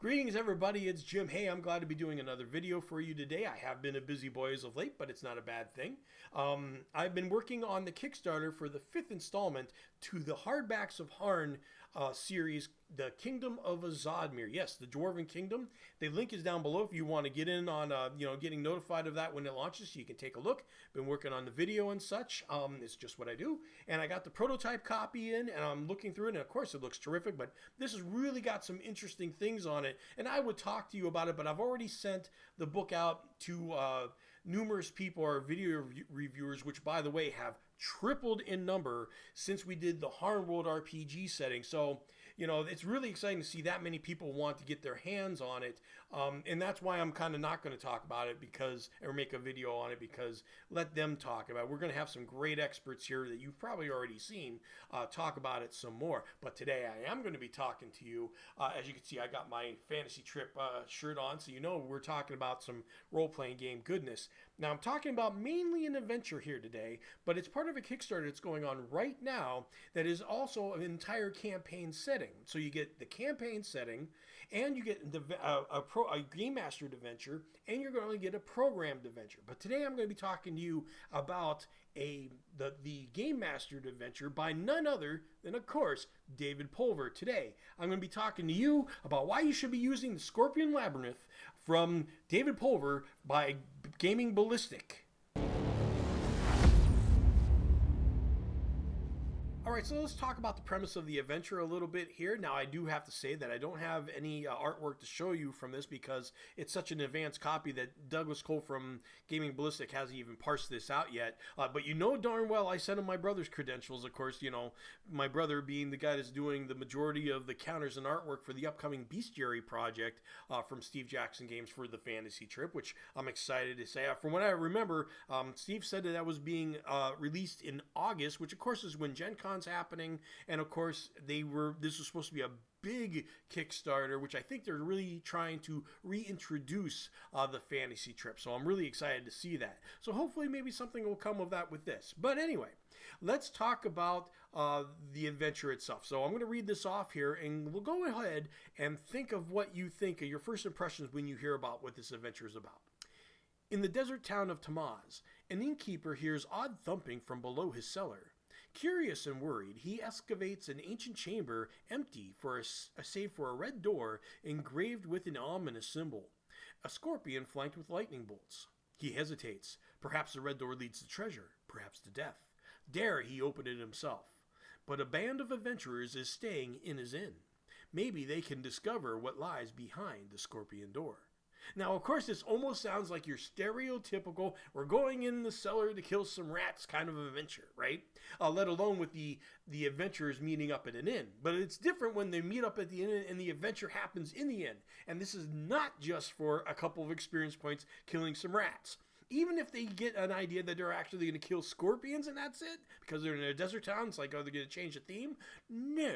Greetings, everybody. It's Jim. Hey, I'm glad to be doing another video for you today. I have been a busy boy as of late, but it's not a bad thing. I've been working on the Kickstarter for the 5th installment to the Hardbacks of Harn series, the Kingdom of Azadmere. Yes, the Dwarven Kingdom. The link is down below if you want to get in on, getting notified of that when it launches, so you can take a look. Been working on the video and such. It's just what I do. And I got the prototype copy in, and I'm looking through it, and of course it looks terrific, but this has really got some interesting things on it, and I would talk to you about it, but I've already sent the book out to numerous people, our video reviewers, which, by the way, have tripled in number since we did the Harn World RPG setting. So, it's really exciting to see that many people want to get their hands on it. And that's why I'm kind of not going to talk about it or make a video on it, because let them talk about it. We're going to have some great experts here that you've probably already seen talk about it some more. But today I am going to be talking to you. As you can see, I got my Fantasy Trip shirt on, so we're talking about some role-playing game goodness. Now, I'm talking about mainly an adventure here today, but it's part of a Kickstarter that's going on right now that is also an entire campaign setting. So you get the campaign setting, and you get a Game Mastered adventure, and you're going to get a programmed adventure. But today I'm going to be talking to you about the Game Mastered adventure by none other than, of course, David Pulver. Today I'm going to be talking to you about why you should be using the Scorpion Labyrinth from David Pulver by Gaming Ballistic. All right, so let's talk about the premise of the adventure a little bit here. Now, I do have to say that I don't have any artwork to show you from this because it's such an advanced copy that Douglas Cole from Gaming Ballistic hasn't even parsed this out yet. But darn well I sent him my brother's credentials, of course, my brother being the guy that's doing the majority of the counters and artwork for the upcoming Bestiary project from Steve Jackson Games for the Fantasy Trip, which I'm excited to say. From what I remember, Steve said that was being released in August, which of course is when Gen Con happening, and of course this was supposed to be a big Kickstarter, which I think they're really trying to reintroduce the Fantasy Trip. So I'm really excited to see that. So hopefully maybe something will come of that with this. But anyway, let's talk about the adventure itself. So I'm going to read this off here, and we'll go ahead and think of what you think of your first impressions when you hear about what this adventure is about. In the desert town of Tamaz, an innkeeper hears odd thumping from below his cellar. Curious and worried, he excavates an ancient chamber empty save for a red door engraved with an ominous symbol, a scorpion flanked with lightning bolts. He hesitates. Perhaps the red door leads to treasure, perhaps to death. Dare he open it himself? But a band of adventurers is staying in his inn. Maybe they can discover what lies behind the scorpion door. Now, of course, this almost sounds like your stereotypical, we're going in the cellar to kill some rats kind of adventure, right? Let alone with the adventurers meeting up at an inn. But it's different when they meet up at the inn and the adventure happens in the inn. And this is not just for a couple of experience points killing some rats. Even if they get an idea that they're actually going to kill scorpions and that's it, because they're in a desert town, it's like, are they going to change the theme? No.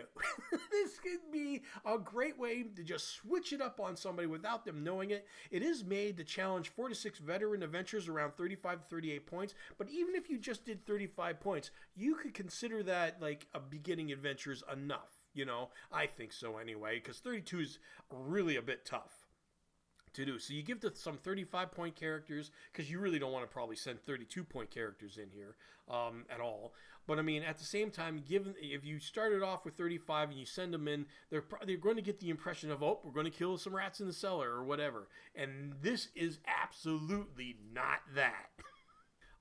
This could be a great way to just switch it up on somebody without them knowing it. It is made to challenge 4 to 6 veteran adventurers around 35 to 38 points, but even if you just did 35 points, you could consider that like a beginning adventures enough. I think so anyway, because 32 is really a bit tough to do. So you give some 35-point characters, because you really don't want to probably send 32-point characters in here at all. But I mean, at the same time, if you started off with 35 and you send them in, they're going to get the impression of, oh, we're going to kill some rats in the cellar or whatever. And this is absolutely not that.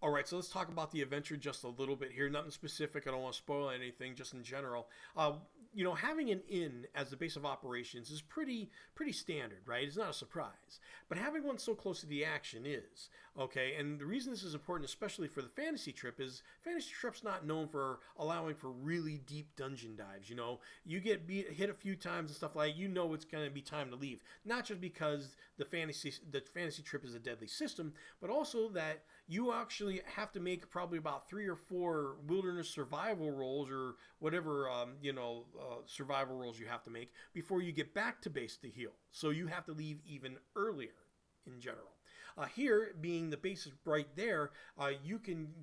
All right, so let's talk about the adventure just a little bit here. Nothing specific. I don't want to spoil anything, just in general. Having an inn as the base of operations is pretty standard, right? It's not a surprise. But having one so close to the action is, okay? And the reason this is important, especially for the Fantasy Trip, is Fantasy Trip's not known for allowing for really deep dungeon dives, You get hit a few times and stuff like that, it's going to be time to leave. Not just because the Fantasy Trip is a deadly system, but also that you actually have to make probably about 3 or 4 wilderness survival rolls or whatever, survival rolls you have to make before you get back to base to heal. So you have to leave even earlier. in general. Here, being the base is right there, you can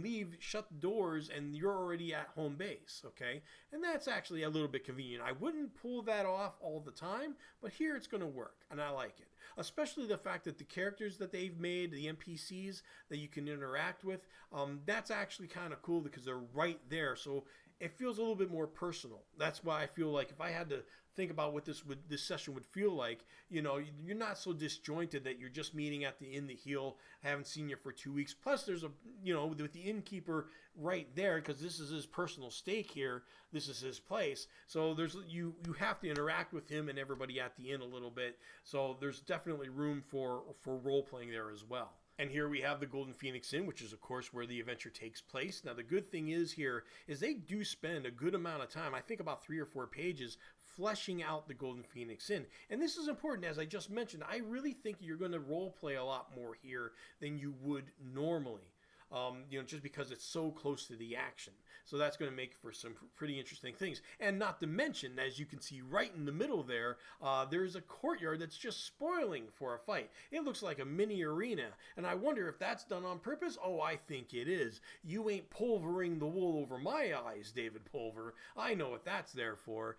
leave, shut the doors, and you're already at home base. Okay, and that's actually a little bit convenient. I wouldn't pull that off all the time, but here it's going to work, and I like it. Especially the fact that the characters that they've made, the NPCs that you can interact with, that's actually kind of cool because they're right there. So it feels a little bit more personal. That's why I feel like if I had to think about what this session would feel like, you know, you're not so disjointed that you're just meeting at the inn to heal. I haven't seen you for 2 weeks. Plus, there's a, you know, with the innkeeper right there, because this is his personal stake here. This is his place. So there's you have to interact with him and everybody at the inn a little bit. So there's definitely room for role playing there as well. And here we have the Golden Phoenix Inn, which is, of course, where the adventure takes place. Now, the good thing is here is they do spend a good amount of time, I think about 3 or 4 pages, fleshing out the Golden Phoenix Inn. And this is important, as I just mentioned. I really think you're going to role play a lot more here than you would normally. You know, just because it's so close to the action. So that's going to make for some pretty interesting things. And not to mention, as you can see right in the middle there, there's a courtyard that's just spoiling for a fight. It looks like a mini arena. And I wonder if that's done on purpose. Oh, I think it is. You ain't pulvering the wool over my eyes, David Pulver. I know what that's there for.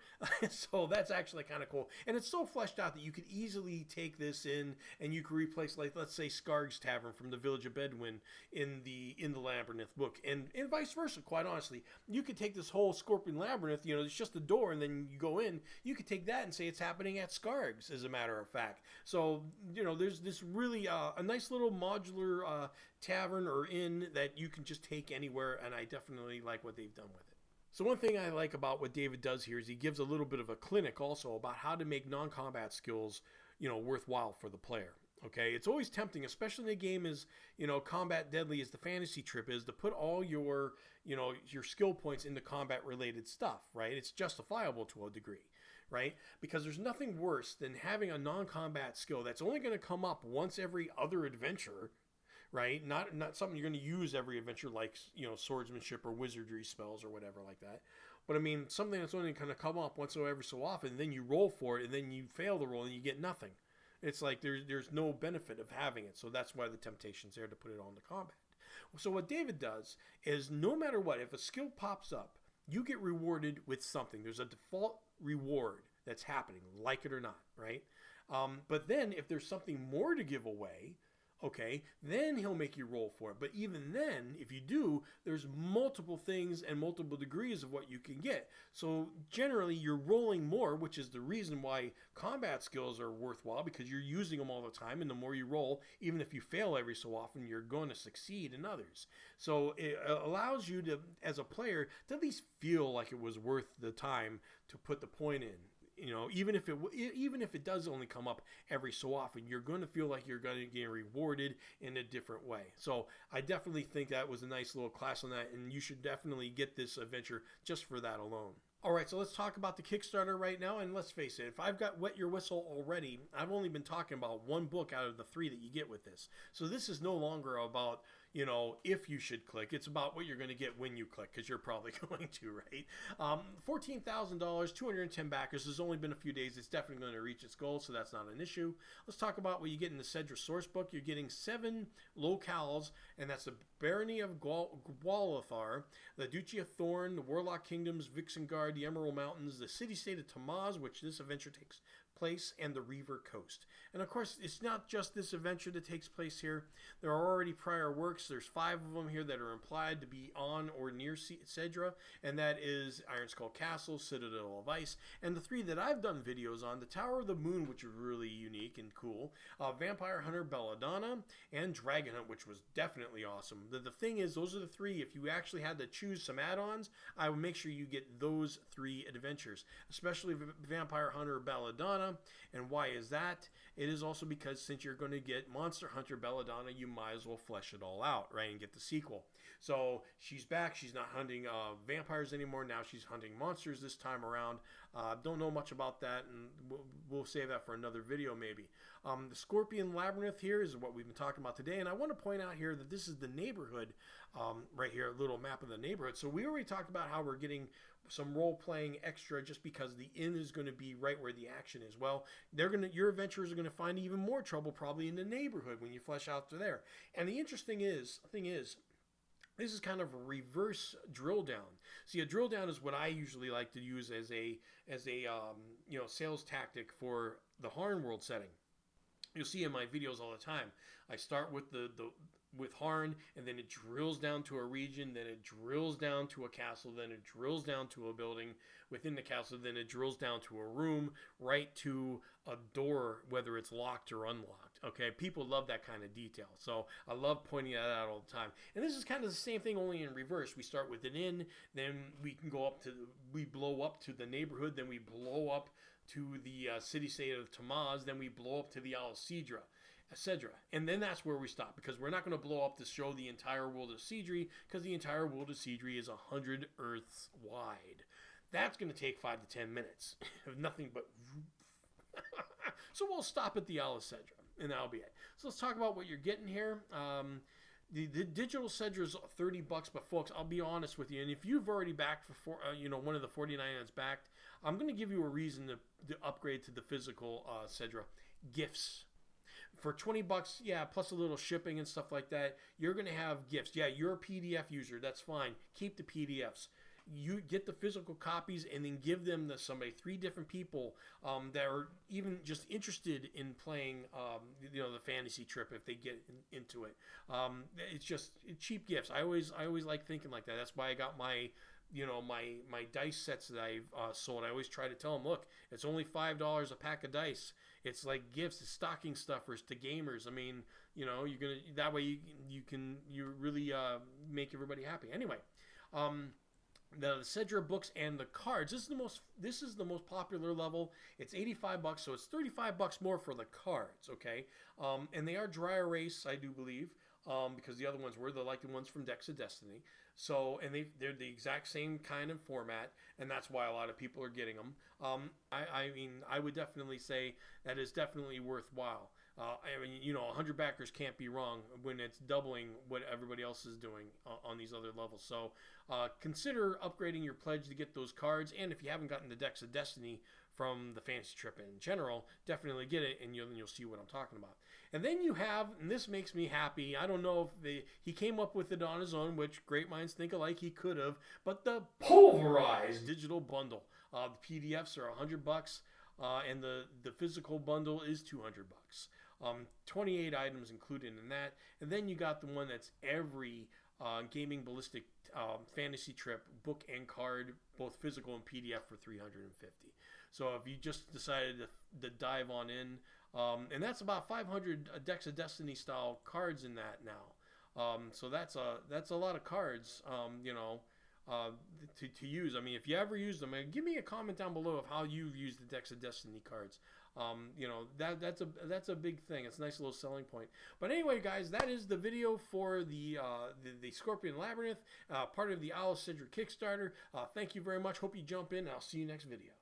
So that's actually kind of cool. And it's so fleshed out that you could easily take this in and you could replace, like, let's say, Skarg's Tavern from the Village of Bedouin in the Labyrinth book, and vice versa. Quite honestly, you could take this whole Scorpion Labyrinth, you know, it's just a door and then you go in, you could take that and say it's happening at Skarg's, as a matter of fact. So, you know, there's this really a nice little modular tavern or inn that you can just take anywhere, and I definitely like what they've done with it. So one thing I like about what David does here is he gives a little bit of a clinic also about how to make non-combat skills, you know, worthwhile for the player. Okay, it's always tempting, especially in a game as, you know, combat deadly as the fantasy trip is, to put all your, you know, your skill points into combat related stuff, right? It's justifiable to a degree, right? Because there's nothing worse than having a non-combat skill that's only going to come up once every other adventure, right? Not something you're going to use every adventure, like, you know, swordsmanship or wizardry spells or whatever like that. But I mean, something that's only going to come up once every so often, then you roll for it, and then you fail the roll and you get nothing. It's like there's no benefit of having it. So that's why the temptation's there to put it on the combat. So what David does is, no matter what, if a skill pops up, you get rewarded with something. There's a default reward that's happening, like it or not, right? But then if there's something more to give away, okay, then he'll make you roll for it. But even then, if you do, there's multiple things and multiple degrees of what you can get. So generally, you're rolling more, which is the reason why combat skills are worthwhile, because you're using them all the time, and the more you roll, even if you fail every so often, you're going to succeed in others. So it allows you to, as a player, to at least feel like it was worth the time to put the point in. You know, even if it does only come up every so often, you're going to feel like you're going to get rewarded in a different way. So I definitely think that was a nice little class on that, and you should definitely get this adventure just for that alone. All right, so let's talk about the Kickstarter right now, and let's face it, if I've got Wet Your Whistle already, I've only been talking about one book out of the 3 that you get with this. So this is no longer about, you know, if you should click. It's about what you're going to get when you click, because you're probably going to, right? $14,000, 210 backers. There's only been a few days. It's definitely going to reach its goal, so that's not an issue. Let's talk about what you get in the Sedra source book. You're getting 7 locales, and that's the Barony of Gwalathar, the Duchy of Thorn, the Warlock Kingdoms, Vixengard, the Emerald Mountains, the city-state of Tamaz, which this adventure takes place, and the Reaver Coast. And of course, it's not just this adventure that takes place here. There are already prior works. There's 5 of them here that are implied to be on or near Sedra, and that is Iron Skull Castle, Citadel of Ice, and the 3 that I've done videos on, the Tower of the Moon, which is really unique and cool, Vampire Hunter Belladonna, and Dragon Hunt, which was definitely awesome. The thing is, those are the 3. If you actually had to choose some add-ons, I would make sure you get those 3 adventures, especially Vampire Hunter Belladonna. And why is that? It is also because since you're going to get Monster Hunter Belladonna, you might as well flesh it all out, right, and get the sequel. So she's back. She's not hunting vampires anymore. Now she's hunting monsters this time around. Don't know much about that, and we'll save that for another video maybe. The Scorpion Labyrinth here is what we've been talking about today, and I want to point out here that this is the neighborhood right here, a little map of the neighborhood. So we already talked about how we're getting some role-playing extra just because the inn is going to be right where the action is. Well, your adventurers are going to find even more trouble probably in the neighborhood when you flesh out to there. And the interesting thing is, this is kind of a reverse drill down. See, a drill down is what I usually like to use as a sales tactic for the Harn world setting. You'll see in my videos all the time, I start with with Harn, and then it drills down to a region, then it drills down to a castle, then it drills down to a building within the castle, then it drills down to a room, right to a door, whether it's locked or unlocked. Okay, people love that kind of detail, so I love pointing that out all the time. And this is kind of the same thing, only in reverse. We start with an inn, then we can go up to, we blow up to the neighborhood, then we blow up to the city-state of Tamaz, then we blow up to the Isle of Sedra, and then that's where we stop, because we're not going to blow up to show the entire world of Sedri, because the entire world of Sedri is 100 Earths wide. That's going to take 5 to 10 minutes, nothing but. So we'll stop at the Isle of Sedra, and that'll be it. So let's talk about what you're getting here. The digital Sedra is $30, but folks, I'll be honest with you, and if you've already backed for one of the 49 that's backed, I'm going to give you a reason to upgrade to the physical Sedra. Gifts. For $20, yeah, plus a little shipping and stuff like that, you're going to have gifts. Yeah, you're a PDF user. That's fine. Keep the PDFs. You get the physical copies and then give them to somebody, 3 different people that are even just interested in playing, the fantasy trip if they get into it. It's just cheap gifts. I always like thinking like that. That's why I got my dice sets that I've sold. I always try to tell them, look, it's only $5 a pack of dice. It's like gifts, it's stocking stuffers to gamers. I mean, you're gonna, that way you really make everybody happy. Anyway, the Sedra books and the cards. This is the most popular level. It's $85, so it's $35 more for the cards. Okay, and they are dry erase, I do believe. Because the other ones were the ones from Decks of Destiny. So, and they're the exact same kind of format, and that's why a lot of people are getting them. I mean, I would definitely say that is definitely worthwhile. 100 backers can't be wrong when it's doubling what everybody else is doing on these other levels. So, consider upgrading your pledge to get those cards, and if you haven't gotten the Decks of Destiny from the fantasy trip in general, definitely get it, and you'll see what I'm talking about. And then you have, and this makes me happy, I don't know if he came up with it on his own, which great minds think alike, he could have, but the pulverized digital bundle. The PDFs are $100, and the physical bundle is $200. 28 items included in that, and then you got the one that's every Gaming Ballistic fantasy trip book and card, both physical and PDF, for $350. So if you just decided to dive on in, and that's about 500 Decks of Destiny style cards in that now. So that's a lot of cards, to use. I mean, if you ever use them, give me a comment down below of how you've used the Decks of Destiny cards. That's a big thing. It's a nice little selling point. But anyway, guys, that is the video for the Scorpion Labyrinth, part of the Isle of Sedra Kickstarter. Thank you very much. Hope you jump in, and I'll see you next video.